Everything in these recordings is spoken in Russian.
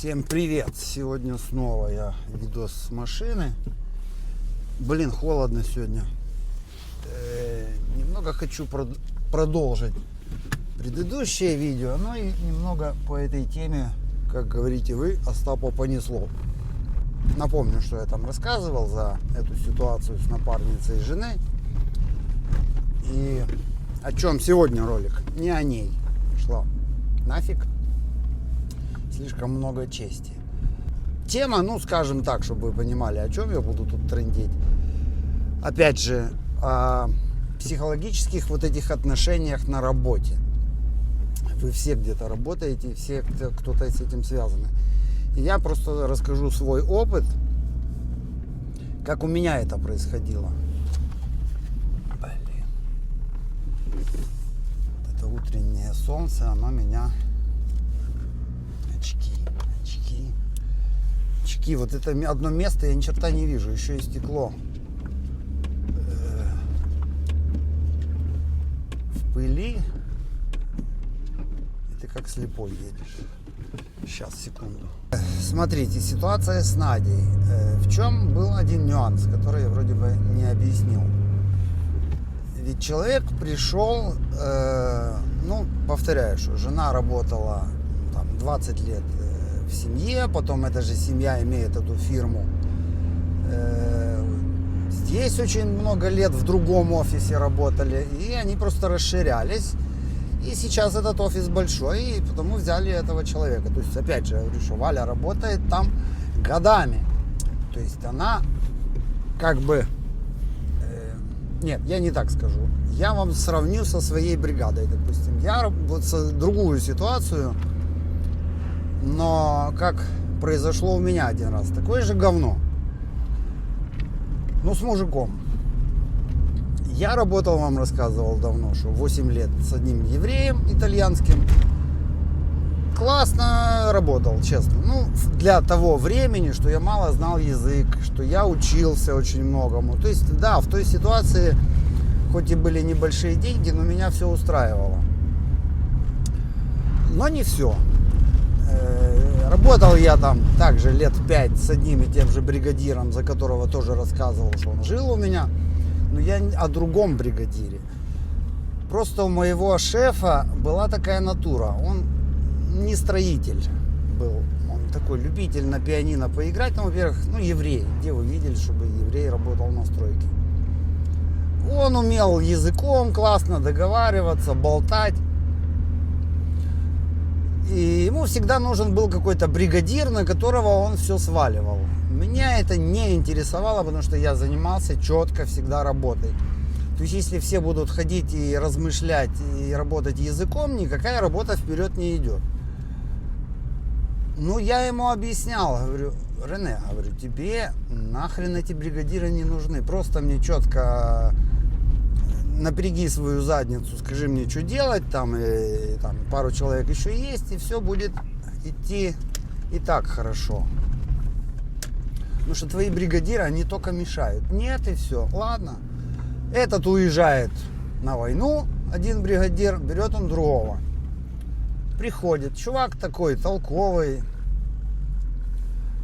Всем привет! Сегодня снова я видос с машины. Блин, холодно сегодня. Немного хочу продолжить предыдущее видео, но и немного по этой теме, как говорите вы, Остапа понесло. Напомню, что я там рассказывал за эту ситуацию с напарницей жены. И о чем сегодня ролик? Не о ней. Шла нафиг. Слишком много чести. Тема, скажем так, чтобы вы понимали, о чем я буду тут трындеть. Опять же, о психологических вот этих отношениях на работе. Вы все где-то работаете, все кто-то с этим связаны. И я просто расскажу свой опыт, как у меня это происходило. Блин. Это утреннее солнце, оно меня... Очки. Вот это одно место, я ни черта не вижу. Еще и стекло. В пыли. И ты как слепой едешь. Сейчас, секунду. Смотрите, ситуация с Надей. В чем был один нюанс, который я вроде бы не объяснил. Ведь человек пришел, повторяю, что жена работала 20 лет в семье, потом эта же семья имеет эту фирму. Здесь очень много лет в другом офисе работали, и они просто расширялись. И сейчас этот офис большой, и потому взяли этого человека. То есть, опять же, я говорю, что Валя работает там годами. То есть она как бы... Нет, я не так скажу. Я вам сравню со своей бригадой, допустим. Я вот другую ситуацию... Но как произошло у меня один раз, такое же говно. С мужиком. Я работал, вам рассказывал давно, что 8 лет с одним евреем итальянским. Классно работал, честно. Для того времени, что я мало знал язык, что я учился очень многому. То есть, да, в той ситуации, хоть и были небольшие деньги, но меня все устраивало. Но не все. Работал я там также лет 5 с одним и тем же бригадиром, за которого тоже рассказывал, что он жил у меня. Но я о другом бригадире. Просто у моего шефа была такая натура. Он не строитель был. Он такой любитель на пианино поиграть. Во-первых, еврей. Где вы видели, чтобы еврей работал на стройке? Он умел языком классно договариваться, болтать. И ему всегда нужен был какой-то бригадир, на которого он все сваливал. Меня это не интересовало, потому что я занимался четко всегда работой. То есть, если все будут ходить и размышлять, и работать языком, никакая работа вперед не идет. Я ему объяснял, говорю, Рене, тебе нахрен эти бригадиры не нужны. Просто мне четко... напряги свою задницу, скажи мне, что делать, и пару человек еще есть, и все будет идти и так хорошо. Потому что твои бригадиры, они только мешают. Нет, и все, ладно. Этот уезжает на войну, один бригадир, берет он другого. Приходит, чувак такой толковый,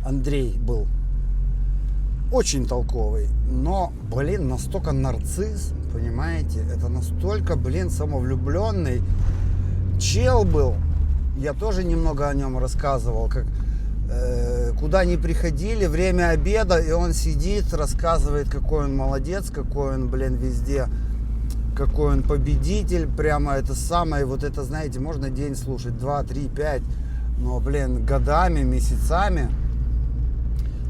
Андрей был. Очень толковый, но, настолько нарцисс, понимаете, это настолько, самовлюбленный чел был. Я тоже немного о нем рассказывал, как куда ни приходили, время обеда, и он сидит, рассказывает, какой он молодец, какой он, везде, какой он победитель, прямо это самое, вот это, знаете, можно день слушать, 2, 3, 5, но, годами, месяцами.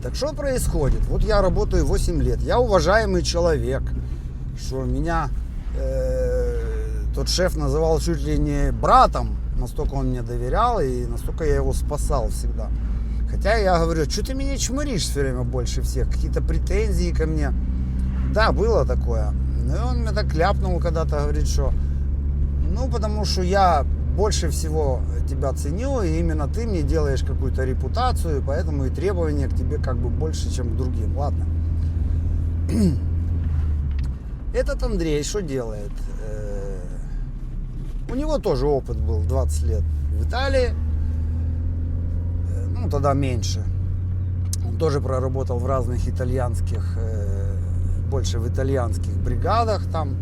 Так что происходит? Вот я работаю 8 лет, я уважаемый человек, что меня тот шеф называл чуть ли не братом, настолько он мне доверял и настолько я его спасал всегда. Хотя я говорю, что ты меня чмыришь все время больше всех, какие-то претензии ко мне. Да, было такое. И он мне так ляпнул когда-то, говорит, что потому что я больше всего тебя ценю, и именно ты мне делаешь какую-то репутацию, поэтому и требования к тебе больше, чем к другим. Ладно. Этот Андрей что делает? У него тоже опыт был 20 лет в Италии. ну тогда меньше. Он тоже проработал в разных итальянских, больше в итальянских бригадах там.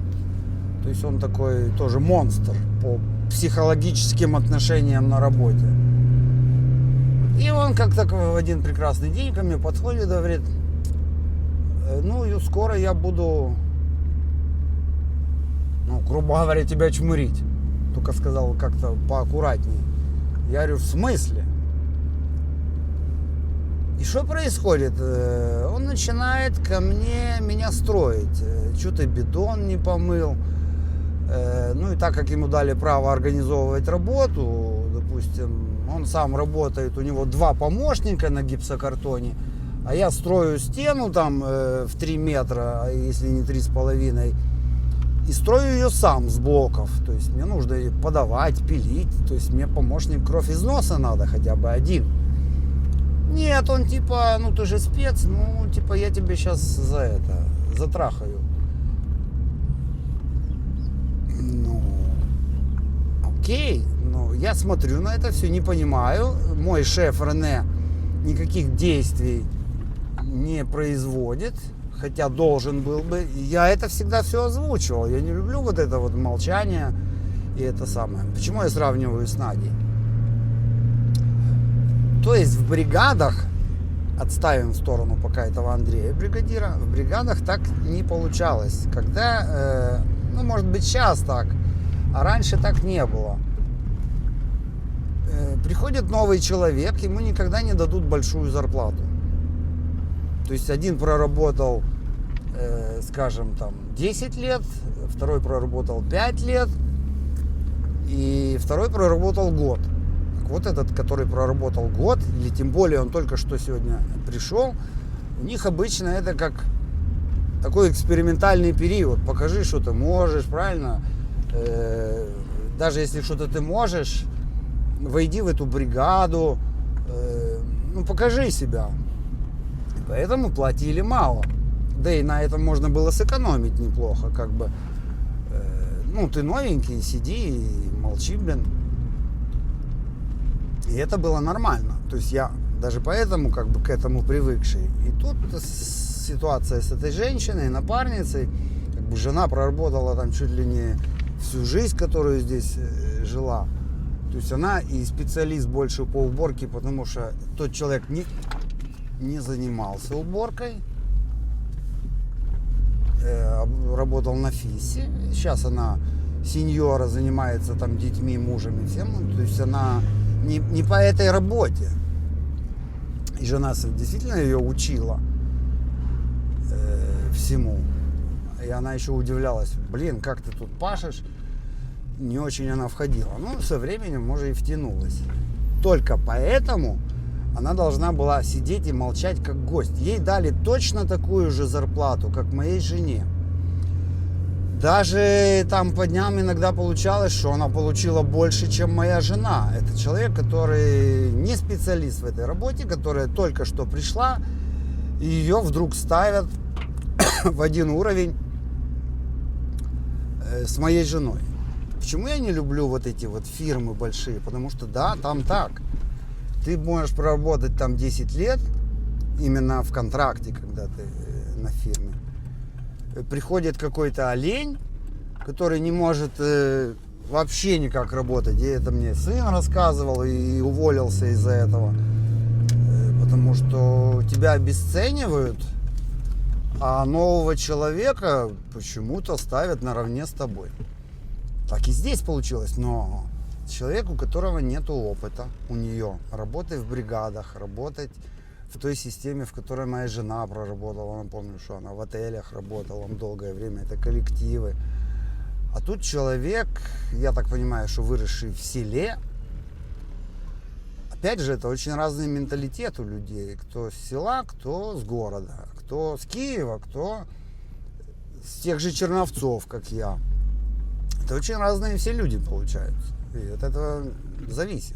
То есть он такой тоже монстр по психологическим отношениям на работе. И он как-то в один прекрасный день ко мне подходит и говорит: ну и скоро я буду, ну, грубо говоря, тебя чмырить. Только сказал как-то поаккуратнее. Я говорю: в смысле? И что происходит? Он начинает меня строить. Что ты бидон не помыл? Ну и так как ему дали право организовывать работу, допустим, он сам работает, у него 2 помощника на гипсокартоне, а я строю стену там в 3 метра, если не 3,5, и строю ее сам с блоков. То есть мне нужно подавать, пилить, то есть мне помощник кровь из носа надо хотя бы один. Нет, он типа, ну ты же спец, ну типа я тебе сейчас затрахаю. Ну, окей, но я смотрю на это все, не понимаю. Мой шеф Рене никаких действий не производит, хотя должен был бы. Я это всегда все озвучивал. Я не люблю вот это вот молчание и это самое. Почему я сравниваю с Надей? То есть в бригадах, отставим в сторону пока этого Андрея бригадира, в бригадах так не получалось. Когда, ну может быть сейчас так, а раньше так не было. Приходит новый человек, ему никогда не дадут большую зарплату. То есть один проработал, скажем, там 10 лет, второй проработал 5 лет, и второй проработал год. Так вот этот, который проработал год, или тем более он только что сегодня пришел, у них обычно это как такой экспериментальный период. Покажи, что ты можешь, правильно? Даже если что-то ты можешь, войди в эту бригаду, ну покажи себя. Поэтому платили мало. Да и на этом можно было сэкономить неплохо, как бы. Ну, ты новенький, сиди и молчи, блин. И это было нормально. То есть я даже поэтому как бы к этому привыкший. И тут ситуация с этой женщиной, напарницей, как бы жена проработала там чуть ли не всю жизнь, которую здесь жила. То есть она и специалист больше по уборке, потому что тот человек не занимался уборкой, работал на ФИСе. Сейчас она сеньора, занимается там детьми, мужем и всем. То есть она не по этой работе. И жена действительно ее учила всему. И она еще удивлялась: блин, как ты тут пашешь. Не очень она входила. Ну, со временем, может, и втянулась. Только поэтому она должна была сидеть и молчать как гость. Ей дали точно такую же зарплату, как моей жене. Даже там по дням иногда получалось, что она получила больше, чем моя жена. Это человек, который не специалист в этой работе, которая только что пришла, и ее вдруг ставят в один уровень с моей женой. Почему я не люблю вот эти вот фирмы большие? Потому что да, там так. Ты можешь проработать там 10 лет, именно в контракте, когда ты на фирме. Приходит какой-то олень, который не может вообще никак работать. И это мне сын рассказывал, и уволился из-за этого. Потому что тебя обесценивают, а нового человека почему-то ставят наравне с тобой. Так и здесь получилось, но человек, у которого нет опыта, у нее, работать в бригадах, работать в той системе, в которой моя жена проработала. Напомню, что она в отелях работала долгое время, это коллективы. А тут человек, я так понимаю, что выросший в селе. Опять же, это очень разный менталитет у людей. Кто с села, кто с города, кто с Киева, кто с тех же Черновцов, как я. Это очень разные все люди получаются. И от этого зависит.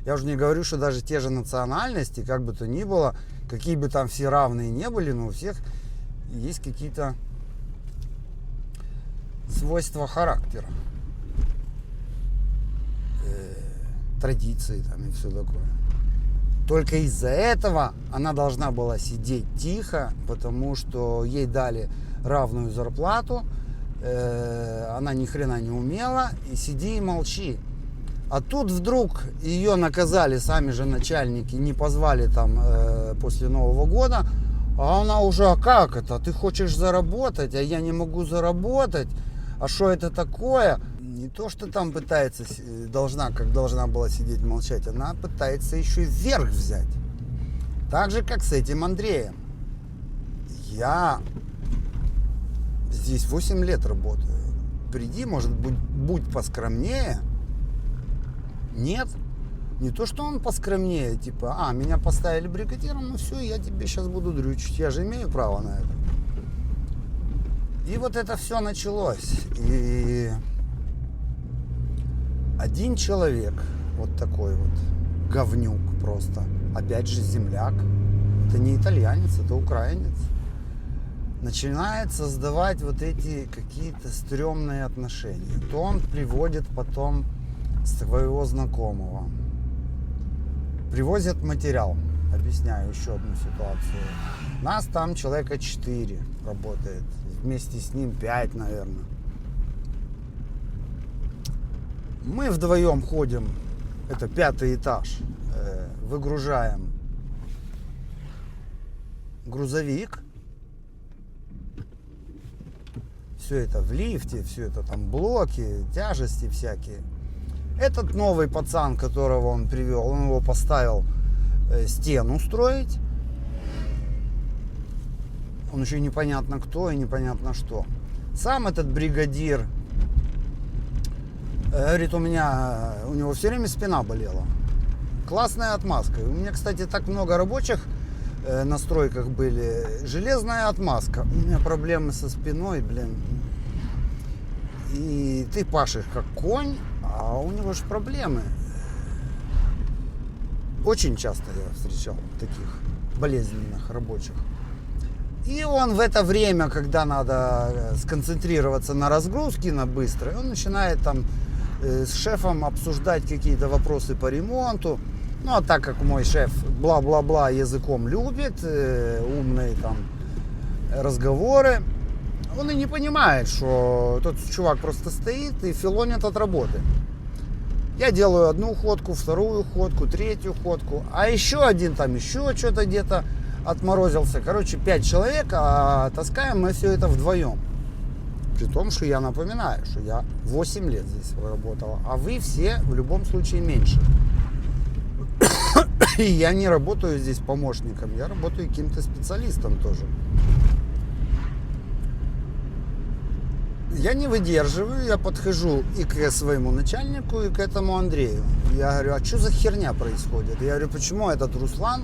Я уже не говорю, что даже те же национальности, как бы то ни было, какие бы там все равные не были, но у всех есть какие-то свойства характера, традиции там и все такое. Только из-за этого она должна была сидеть тихо, потому что ей дали равную зарплату, она ни хрена не умела, и сиди и молчи. А тут вдруг ее наказали сами же начальники, не позвали там после Нового года, а она уже, а как это, ты хочешь заработать, а я не могу заработать, а что это такое? Не то, что там пытается, как должна была сидеть молчать, она пытается еще и вверх взять. Так же, как с этим Андреем. Я здесь 8 лет работаю. Приди, может быть, будь поскромнее. Нет. Не то, что он поскромнее, типа, меня поставили бригадиром, ну все, я тебе сейчас буду дрючить. Я же имею право на это. И вот это все началось. И один человек, вот такой вот говнюк просто, опять же земляк, это не итальянец, это украинец, начинает создавать вот эти какие-то стрёмные отношения. То он приводит потом своего знакомого. Привозят материал. Объясняю еще одну ситуацию. Нас там человека 4 работает. Вместе с ним 5, наверное. Мы вдвоем ходим, это 5-й этаж, выгружаем грузовик. Все это в лифте, все это там блоки, тяжести всякие. Этот новый пацан, которого он привел, он его поставил стену строить. Он еще непонятно кто и непонятно что. Сам этот бригадир говорит, у него все время спина болела. Классная отмазка. У меня, кстати, так много рабочих на стройках были. Железная отмазка. У меня проблемы со спиной, блин. И ты пашешь как конь, а у него же проблемы. Очень часто я встречал таких болезненных рабочих. И он в это время, когда надо сконцентрироваться на разгрузке, на быстрой, он начинает там с шефом обсуждать какие-то вопросы по ремонту. Ну, а так как мой шеф бла-бла-бла языком любит, умные там разговоры, он и не понимает, что тот чувак просто стоит и филонит от работы. Я делаю одну ходку, вторую ходку, третью ходку, а еще один там еще что-то где-то отморозился. Короче, 5 человек, а таскаем мы все это вдвоем. При том, что я напоминаю, что я 8 лет здесь работал, а вы все в любом случае меньше. И я не работаю здесь помощником, я работаю каким-то специалистом тоже. Я не выдерживаю, я подхожу и к своему начальнику, и к этому Андрею. Я говорю, а что за херня происходит? Я говорю, почему этот Руслан,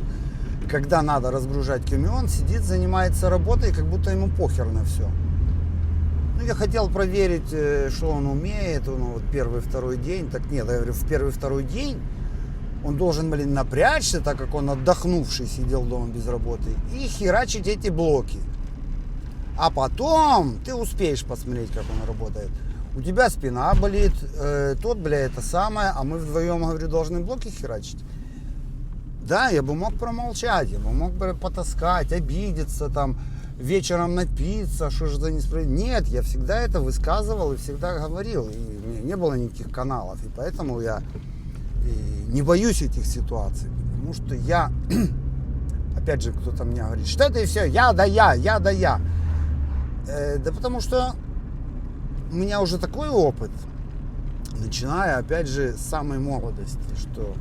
когда надо разгружать камион, сидит, занимается работой, как будто ему похер на все. Ну, я хотел проверить, что он умеет, вот первый-второй день. Так нет, я говорю, в первый-второй день он должен, напрячься, так как он отдохнувший сидел дома без работы, и херачить эти блоки. А потом ты успеешь посмотреть, как он работает. У тебя спина болит, тот, это самое, а мы вдвоем, говорю, должны блоки херачить. Да, я бы мог промолчать, я бы мог бы потаскать, обидеться, там, вечером напиться, что же за несправедливость. Нет, я всегда это высказывал и всегда говорил. И у меня не было никаких каналов. И поэтому я не боюсь этих ситуаций. Потому что я, опять же, кто-то мне говорит, что это и все, я да я. Да потому что у меня уже такой опыт, начиная, опять же, с самой молодости, что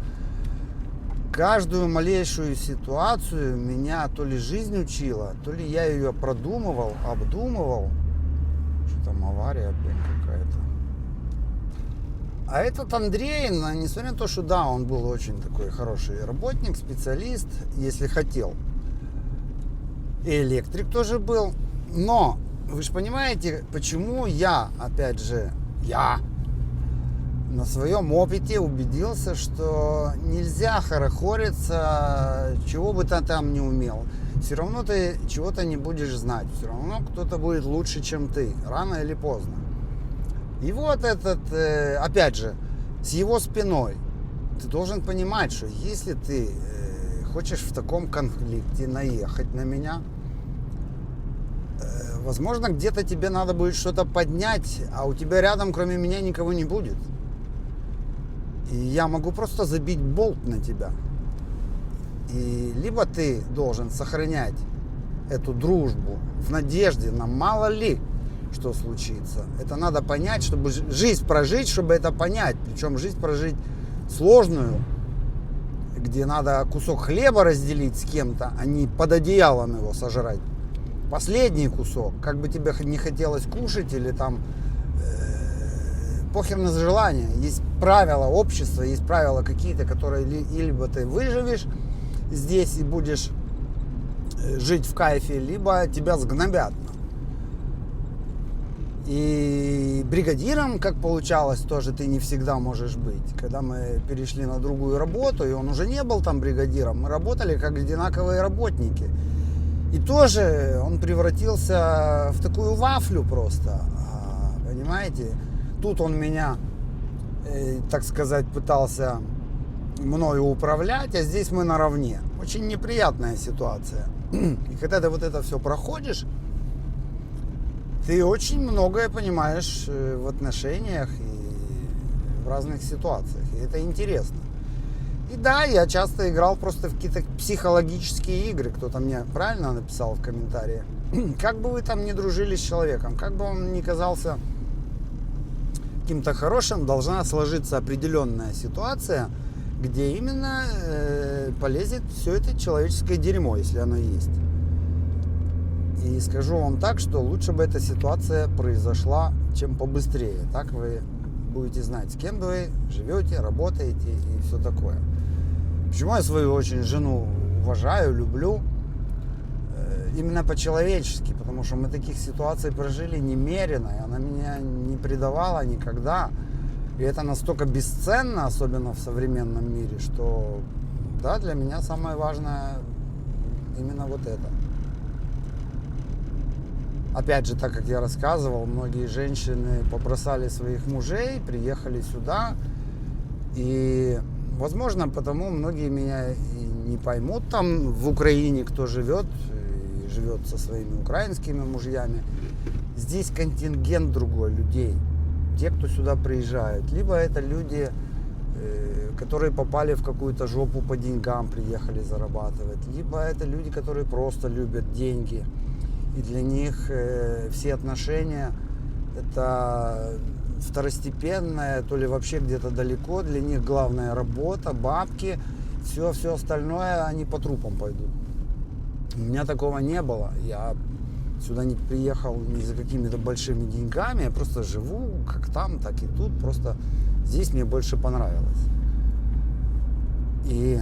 каждую малейшую ситуацию меня то ли жизнь учила, то ли я ее продумывал, обдумывал. Что там авария, блин, какая-то. А этот Андрей, несмотря на то, что да, он был очень такой хороший работник, специалист, если хотел. И электрик тоже был. Но вы же понимаете, почему я, опять же, на своем опыте убедился, что нельзя хорохориться, чего бы ты там не умел. Все равно ты чего-то не будешь знать. Все равно кто-то будет лучше, чем ты. Рано или поздно. И вот этот, опять же, с его спиной. Ты должен понимать, что если ты хочешь в таком конфликте наехать на меня. Возможно, где-то тебе надо будет что-то поднять, а у тебя рядом, кроме меня, никого не будет. И я могу просто забить болт на тебя. И либо ты должен сохранять эту дружбу в надежде на мало ли что случится. Это надо понять, чтобы жизнь прожить, чтобы это понять. Причем жизнь прожить сложную, где надо кусок хлеба разделить с кем-то, а не под одеялом его сожрать. Последний кусок, как бы тебе не хотелось кушать или там похер на желание. Есть правила общества, есть правила какие-то, которые либо ты выживешь здесь и будешь жить в кайфе, либо тебя сгнобят. И бригадиром, как получалось, тоже ты не всегда можешь быть. Когда мы перешли на другую работу, и он уже не был там бригадиром, мы работали как одинаковые работники. И тоже он превратился в такую вафлю просто, понимаете? Тут он меня, так сказать, пытался мною управлять, а здесь мы наравне. Очень неприятная ситуация. И когда ты вот это все проходишь, ты очень многое понимаешь в отношениях и в разных ситуациях. И это интересно. И да, я часто играл просто в какие-то психологические игры. Кто-то мне правильно написал в комментарии. Как бы вы там ни дружили с человеком, как бы он ни казался каким-то хорошим, должна сложиться определенная ситуация, где именно полезет все это человеческое дерьмо, если оно есть. И скажу вам так, что лучше бы эта ситуация произошла, чем побыстрее. Так вы будете знать, с кем вы живете, работаете и все такое. Почему я свою очень жену уважаю, люблю? Именно по-человечески, потому что мы таких ситуаций прожили немерено, и она меня не предавала никогда. И это настолько бесценно, особенно в современном мире, что да, для меня самое важное именно вот это. Опять же, так как я рассказывал, многие женщины побросали своих мужей, приехали сюда. И, возможно, потому многие меня и не поймут там в Украине, кто живет, и живет со своими украинскими мужьями. Здесь контингент другой людей. Те, кто сюда приезжают. Либо это люди, которые попали в какую-то жопу по деньгам, приехали зарабатывать. Либо это люди, которые просто любят деньги. И для них все отношения это второстепенное, то ли вообще где-то далеко. Для них главная работа, бабки, все остальное, они по трупам пойдут. У меня такого не было. Я сюда не приехал ни за какими-то большими деньгами. Я просто живу как там, так и тут. Просто здесь мне больше понравилось. И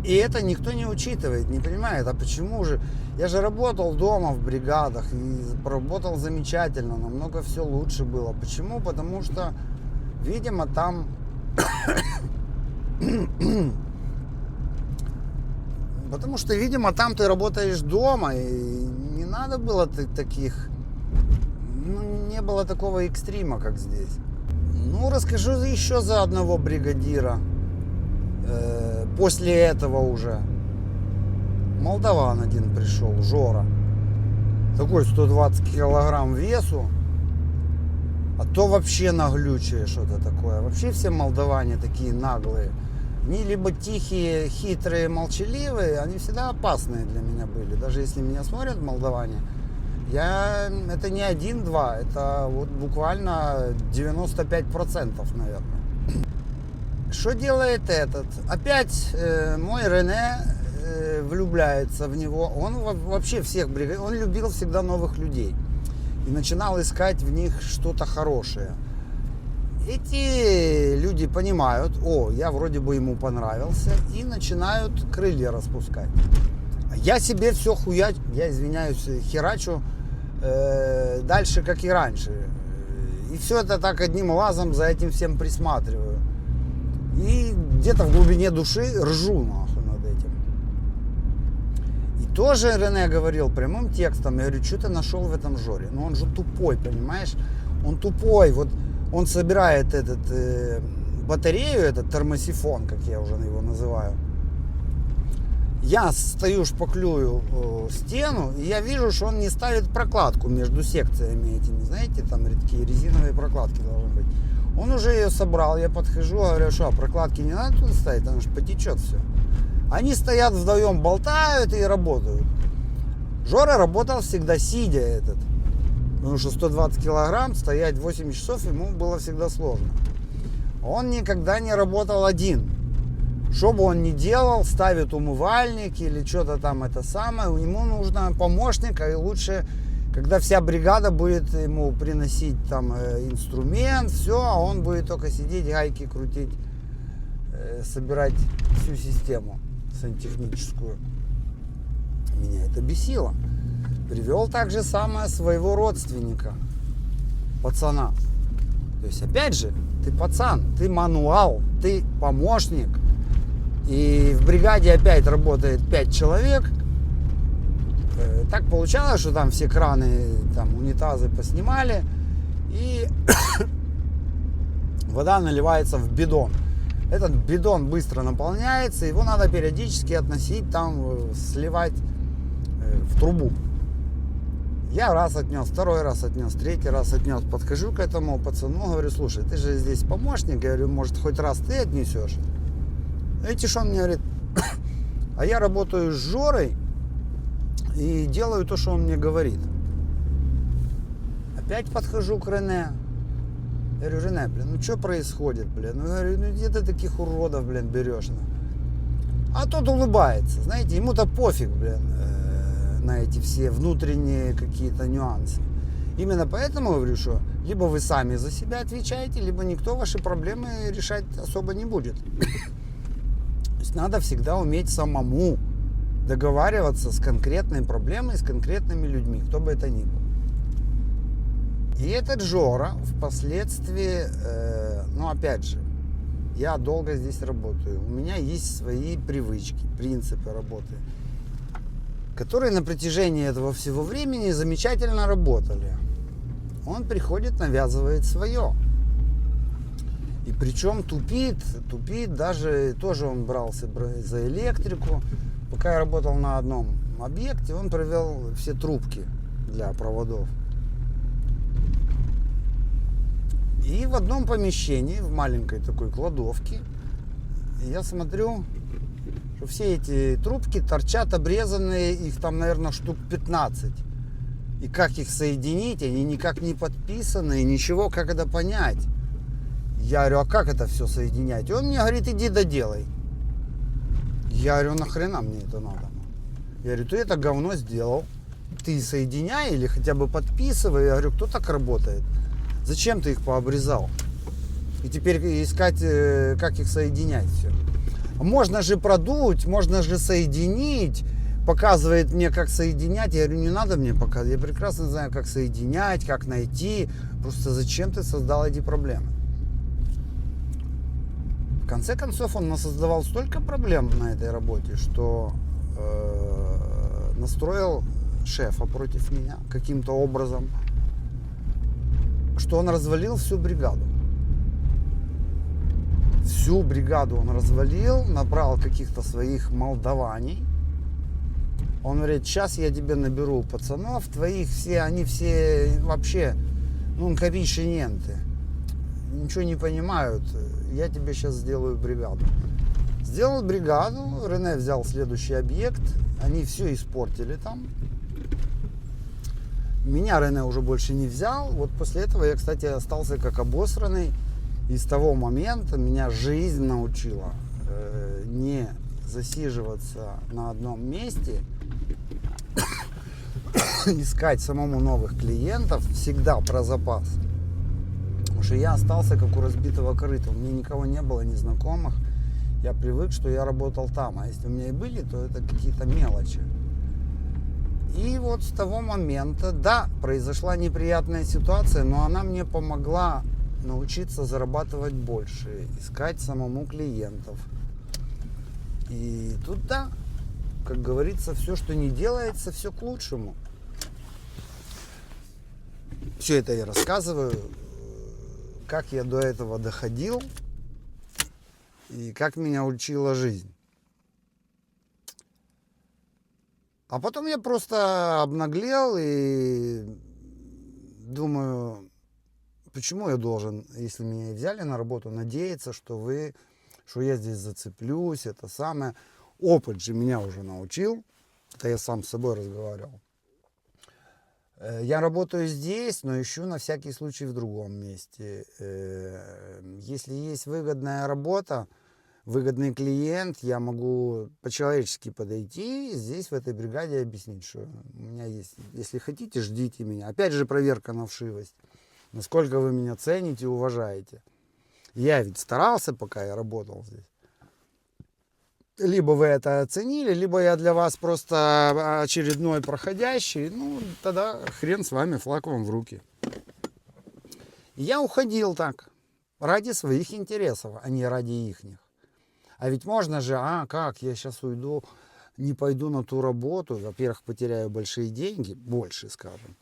это никто не учитывает, не понимает, а почему же? Я же работал дома в бригадах и работал замечательно, намного все лучше было. Почему? Потому что, видимо, там ты работаешь дома, и не надо было таких, не было такого экстрима, как здесь. Расскажу еще за одного бригадира. После этого уже молдаван один пришел, Жора. Такой 120 килограмм весу. А то вообще наглючее что-то такое. Вообще все молдаване такие наглые. Они либо тихие, хитрые, молчаливые. Они всегда опасные для меня были. Даже если меня смотрят молдаване, это не 1-2, это вот буквально 95%, наверное. Что делает этот? Опять мой Рене влюбляется в него. Он вообще всех бригадиров, он любил всегда новых людей. И начинал искать в них что-то хорошее. Эти люди понимают, я вроде бы ему понравился, и начинают крылья распускать. Я себе все я извиняюсь, херачу дальше, как и раньше. И все это так одним глазом за этим всем присматриваю. И где-то в глубине души ржу нахуй над этим. И тоже Рене говорил прямым текстом, я говорю, что ты нашел в этом Жоре? Он же тупой, понимаешь? Он тупой, вот он собирает батарею, этот термосифон, как я уже его называю, я стою, шпаклюю стену, и я вижу, что он не ставит прокладку между секциями этими, знаете, там такие резиновые прокладки должны быть. Он уже ее собрал, я подхожу, говорю, что прокладки не надо туда ставить, она же потечет все. Они стоят вдвоем, болтают и работают. Жора работал всегда сидя этот, потому что 120 килограмм, стоять 8 часов ему было всегда сложно. Он никогда не работал один. Что бы он ни делал, ставит умывальник или что-то там это самое, ему нужно помощника, и лучше, когда вся бригада будет ему приносить там инструмент, все, а он будет только сидеть, гайки крутить, собирать всю систему сантехническую. Меня это бесило. Привел также самое своего родственника, пацана. То есть, опять же, ты пацан, ты мануал, ты помощник. И в бригаде опять работает 5 человек. Так получалось, что там все краны, там унитазы поснимали. И вода наливается в бидон. Этот бидон быстро наполняется, его надо периодически относить, там сливать в трубу. Я раз отнес, второй раз отнес, третий раз отнес. Подхожу к этому пацану, говорю, слушай, ты же здесь помощник, я говорю, может, хоть раз ты отнесешь? Видите, что он мне говорит, а я работаю с Жорой и делаю то, что он мне говорит. Опять подхожу к Рене. Я говорю, Рене, блин, ну что происходит, блин? Ну, говорю, ну где ты таких уродов, блин, берешь? А тот улыбается, знаете, ему-то пофиг, блин, на эти все внутренние какие-то нюансы. Именно поэтому говорю, что либо вы сами за себя отвечаете, либо никто ваши проблемы решать особо не будет. То есть надо всегда уметь самому договариваться с конкретной проблемой, с конкретными людьми, кто бы это ни был. И этот Жора впоследствии, ну опять же, я долго здесь работаю, у меня есть свои привычки, принципы работы, которые на протяжении этого всего времени замечательно работали. Он приходит, навязывает свое. И причем тупит даже, тоже он брался за электрику. Пока я работал на одном объекте, он провел все трубки для проводов. И в одном помещении, в маленькой такой кладовке, я смотрю, что все эти трубки торчат обрезанные, их там, наверное, штук 15. И как их соединить, они никак не подписаны, ничего, как это понять. Я говорю, а как это все соединять? И он мне говорит, иди доделай. Я говорю, нахрена мне это надо? Я говорю, ты это говно сделал, ты соединяй или хотя бы подписывай. Я говорю, кто так работает? Зачем ты их пообрезал? И теперь искать, как их соединять все. Можно же продуть, можно же соединить. Показывает мне, как соединять. Я говорю, не надо мне показывать. Я прекрасно знаю, как соединять, как найти. Просто зачем ты создал эти проблемы? В конце концов, он насоздавал столько проблем на этой работе, что настроил шефа против меня каким-то образом, что он развалил всю бригаду. Всю бригаду он развалил, набрал каких-то своих молдаваний. Он говорит, сейчас я тебе наберу пацанов, твоих все, они все вообще, ну, коричненты. Ничего не понимают, я тебе сейчас сделаю бригаду. Сделал бригаду, Рене взял следующий объект, они все испортили там. Меня Рене уже больше не взял, вот после этого я, кстати, остался как обосранный. И с того момента меня жизнь научила не засиживаться на одном месте, искать самому новых клиентов, всегда про запас. Потому что я остался как у разбитого корыта, у меня никого не было, ни знакомых. Я привык, что я работал там, а если у меня и были, то это какие-то мелочи. И вот с того момента, да, произошла неприятная ситуация, но она мне помогла научиться зарабатывать больше, искать самому клиентов. И тут, да, как говорится, все, что не делается, все к лучшему. Все это я рассказываю, как я до этого доходил, и как меня учила жизнь. А потом я просто обнаглел и думаю, почему я должен, если меня и взяли на работу, надеяться, что я здесь зацеплюсь, это самое. Опыт же меня уже научил, это я сам с собой разговаривал. Я работаю здесь, но ищу на всякий случай в другом месте. Если есть выгодная работа, выгодный клиент, я могу по-человечески подойти здесь, в этой бригаде, объяснить, что у меня есть, если хотите, ждите меня. Опять же, проверка на вшивость. Насколько вы меня цените и уважаете. Я ведь старался, пока я работал здесь. Либо вы это оценили, либо я для вас просто очередной проходящий. Ну, тогда хрен с вами, флаг вам в руки. Я уходил так, ради своих интересов, а не ради ихних. А ведь можно же, как, я сейчас уйду, не пойду на ту работу. Во-первых, потеряю большие деньги, больше, скажем.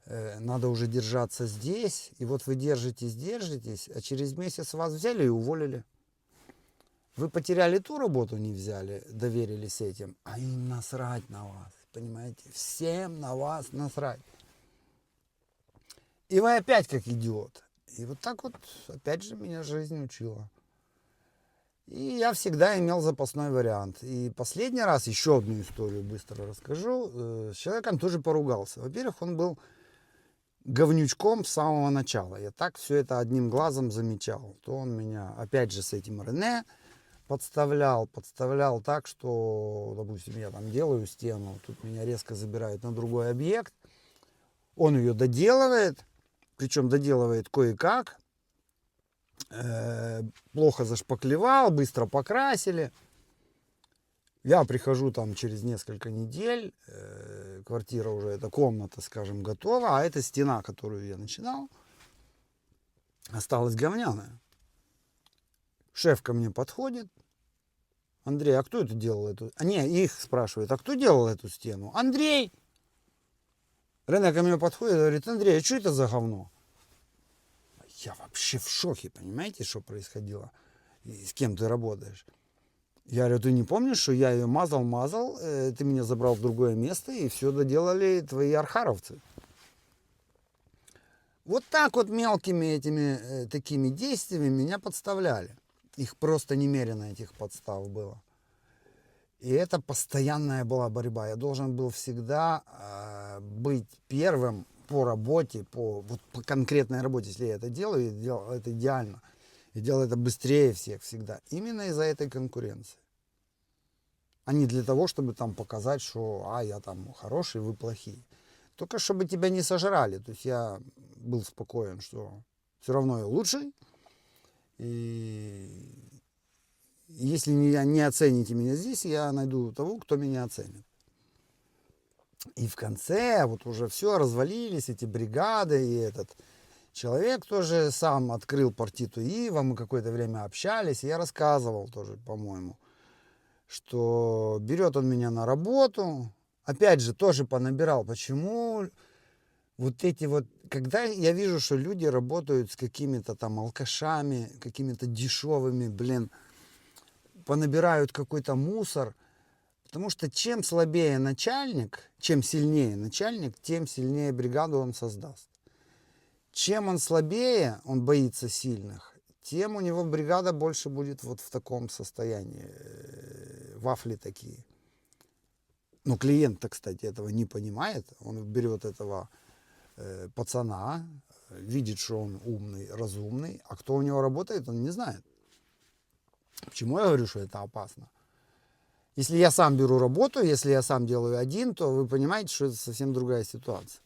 Надо уже держаться здесь. И вот вы держитесь, а через месяц вас взяли и уволили. Вы потеряли ту работу, не взяли, доверились этим, а им насрать на вас, понимаете? Всем на вас насрать. И вы опять как идиот. И вот так вот, опять же, меня жизнь учила. И я всегда имел запасной вариант. И последний раз, еще одну историю быстро расскажу, с человеком тоже поругался. Во-первых, он был говнючком с самого начала. Я так все это одним глазом замечал. То он меня, опять же, с этим Рене подставлял так, что, допустим, я там делаю стену, тут меня резко забирают на другой объект, он ее доделывает, причем доделывает кое-как, плохо зашпаклевал, быстро покрасили. Я прихожу там через несколько недель, квартира уже, эта комната, скажем, готова, а эта стена, которую я начинал, осталась говняная. Шеф ко мне подходит. Андрей, а кто это делал эту? Их спрашивают, а кто делал эту стену? Андрей! Рене ко мне подходит и говорит, Андрей, а что это за говно? Я вообще в шоке, понимаете, что происходило? И с кем ты работаешь? Я говорю, ты не помнишь, что я ее мазал, ты меня забрал в другое место, и все доделали твои архаровцы. Вот так вот мелкими этими такими действиями меня подставляли. Их просто немерено, этих подстав было. И это постоянная была борьба. Я должен был всегда быть первым по работе, по конкретной работе. Если я это делаю, я делал это идеально. Я делал это быстрее всех всегда. Именно из-за этой конкуренции. А не для того, чтобы там показать, что я там хороший, вы плохие. Только чтобы тебя не сожрали. То есть я был спокоен, что все равно я лучший. И если не оцените меня здесь, я найду того, кто меня оценит. И в конце вот уже все, развалились эти бригады, и этот человек тоже сам открыл партиту Ива, мы какое-то время общались, и я рассказывал тоже, по-моему, что берет он меня на работу, опять же, тоже понабирал, почему вот эти вот, когда я вижу, что люди работают с какими-то там алкашами, какими-то дешевыми, понабирают какой-то мусор, потому что чем слабее начальник, чем сильнее начальник, тем сильнее бригаду он создаст. Чем он слабее, он боится сильных, тем у него бригада больше будет вот в таком состоянии, вафли такие. Но клиент-то, кстати, этого не понимает, он берет этого пацана, видит, что он умный, разумный, а кто у него работает, он не знает. Почему я говорю, что это опасно? Если я сам беру работу, если я сам делаю один, то вы понимаете, что это совсем другая ситуация.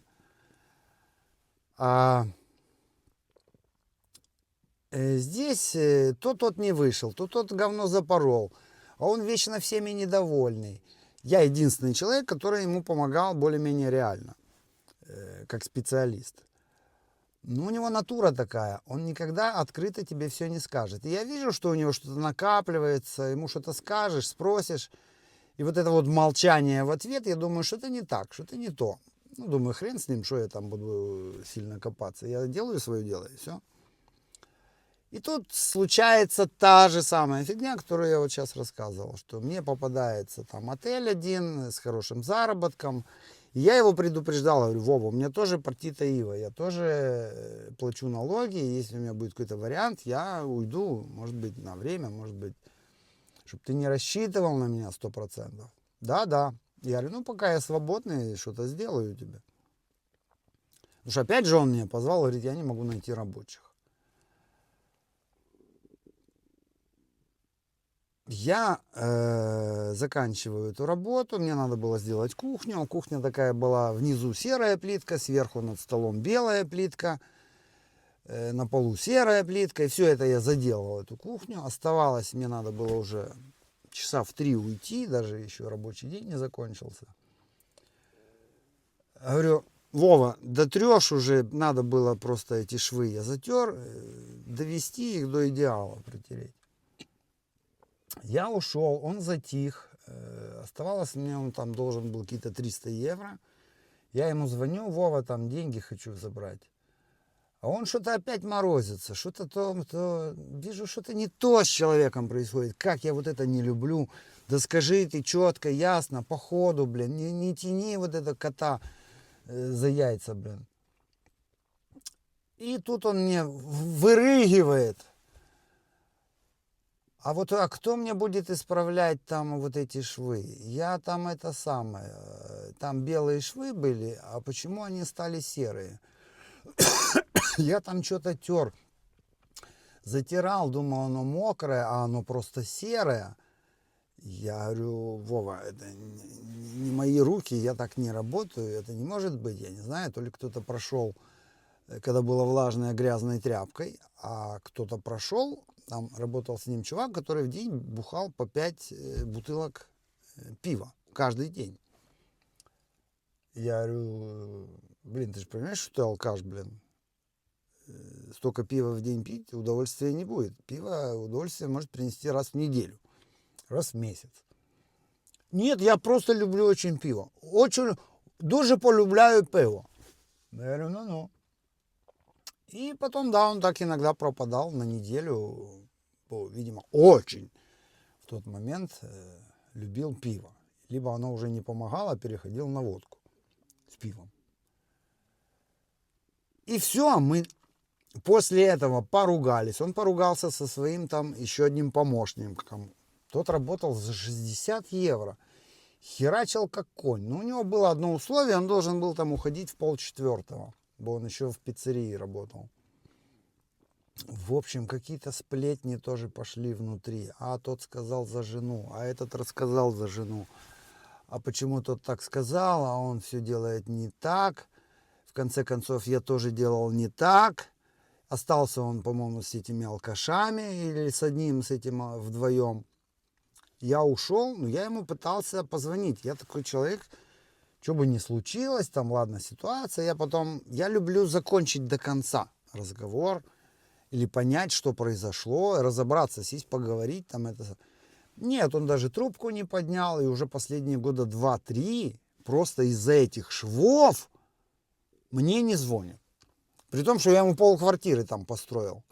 Здесь то тот не вышел, то тот говно запорол, а он вечно всеми недовольный. Я единственный человек, который ему помогал более-менее реально, как специалист. Но у него натура такая, он никогда открыто тебе все не скажет. И я вижу, что у него что-то накапливается, ему что-то скажешь, спросишь. И вот это вот молчание в ответ, я думаю, что это не так, что это не то. Ну, думаю, хрен с ним, что я там буду сильно копаться. Я делаю свое дело, и все. И тут случается та же самая фигня, которую я вот сейчас рассказывал, что мне попадается там отель один с хорошим заработком. И я его предупреждал, говорю: Вова, у меня тоже партита ИВА, я тоже плачу налоги, и если у меня будет какой-то вариант, я уйду, может быть, на время, может быть, чтобы ты не рассчитывал на меня 100%. Да. Я говорю: ну, пока я свободный, что-то сделаю тебе. Потому что опять же он меня позвал, говорит: я не могу найти рабочих. Я заканчиваю эту работу, мне надо было сделать кухню. Кухня такая была: внизу серая плитка, сверху над столом белая плитка, на полу серая плитка. И все это я заделал, эту кухню. Оставалось, мне надо было уже часа в 3 уйти, даже еще рабочий день не закончился. Говорю: Вова, дотрешь уже, надо было просто эти швы я затер, довести их до идеала, протереть. Я ушел, он затих, оставалось мне, он там должен был какие-то 300 евро. Я ему звоню: Вова, там деньги хочу забрать. А он что-то опять морозится, что-то то, вижу, что-то не то с человеком происходит. Как я вот это не люблю. Да скажи ты четко, ясно, по ходу, блин, не тяни вот это кота за яйца, блин. И тут он мне вырыгивает: а вот кто мне будет исправлять там вот эти швы? Я там это самое, там белые швы были, а почему они стали серые? Я там что-то тер, затирал, думал, оно мокрое, а оно просто серое. Я говорю: Вова, это не мои руки, я так не работаю, это не может быть, я не знаю, то ли кто-то прошел, когда было влажной грязной тряпкой, а кто-то прошел, там работал с ним чувак, который в день бухал по 5 бутылок пива каждый день. Я говорю: блин, ты же понимаешь, что ты алкаш, блин? Столько пива в день пить удовольствия не будет. Пиво удовольствие может принести раз в неделю, раз в месяц. Нет, я просто люблю очень пиво. Очень, дуже полюбляю пиво. Я говорю: ну. И потом, да, он так иногда пропадал на неделю, видимо, очень в тот момент любил пиво. Либо оно уже не помогало, переходил на водку с пивом. И все, мы после этого поругались. Он поругался со своим там еще одним помощником. Тот работал за 60 евро. Херачил как конь. Но у него было одно условие, он должен был там уходить в 3:30. Бо он еще в пиццерии работал. В общем, какие-то сплетни тоже пошли внутри. А тот сказал за жену, а этот рассказал за жену. А почему тот так сказал, а он все делает не так. В конце концов, я тоже делал не так. Остался он, по-моему, с этими алкашами или с одним, с этим вдвоем. Я ушел, но я ему пытался позвонить. Я такой человек, что бы ни случилось, там, ладно, ситуация. Я люблю закончить до конца разговор или понять, что произошло, разобраться, сесть, поговорить. Там это. Нет, он даже трубку не поднял, и уже последние года 2-3 просто из-за этих швов мне не звонит. При том, что я ему полквартиры там построил.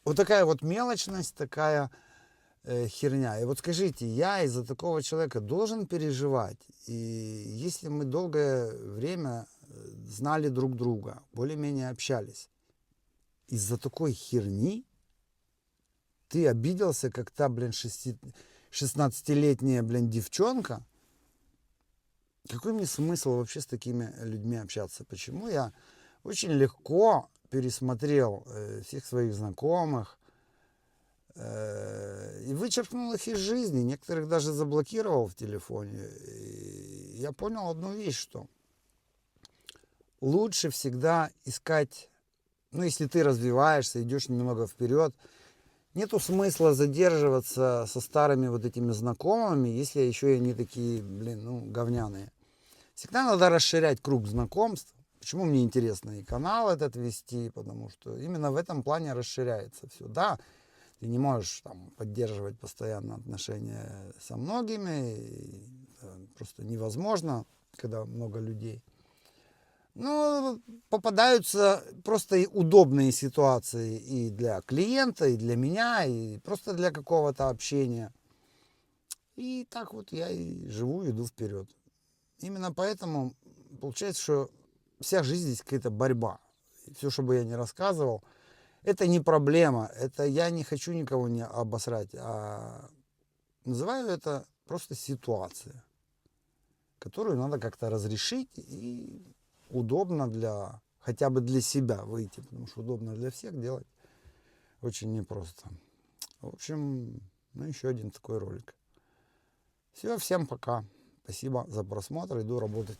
Вот такая вот мелочность, такая херня. И вот скажите, я из-за такого человека должен переживать? И если мы долгое время знали друг друга, более-менее общались, из-за такой херни ты обиделся, как та, блин, 16-летняя, блин, девчонка? Какой мне смысл вообще с такими людьми общаться? Почему я очень легко пересмотрел всех своих знакомых и вычеркнул их из жизни. Некоторых даже заблокировал в телефоне. И я понял одну вещь, что лучше всегда искать, ну, если ты развиваешься, идешь немного вперед, нету смысла задерживаться со старыми вот этими знакомыми, если еще и они такие, блин, ну, говняные. Всегда надо расширять круг знакомств. Почему мне интересно и канал этот вести, потому что именно в этом плане расширяется все. Да, ты не можешь там поддерживать постоянно отношения со многими, просто невозможно, когда много людей. Ну, попадаются просто и удобные ситуации и для клиента, и для меня, и просто для какого-то общения. И так вот я и живу, иду вперед. Именно поэтому получается, что вся жизнь здесь какая-то борьба. Все, что бы я ни рассказывал, это не проблема. Это я не хочу никого не обосрать, а называю это просто ситуация, которую надо как-то разрешить, и удобно для, хотя бы для себя выйти, потому что удобно для всех делать очень непросто. В общем, ну еще один такой ролик. Все, всем пока. Спасибо за просмотр, иду работать.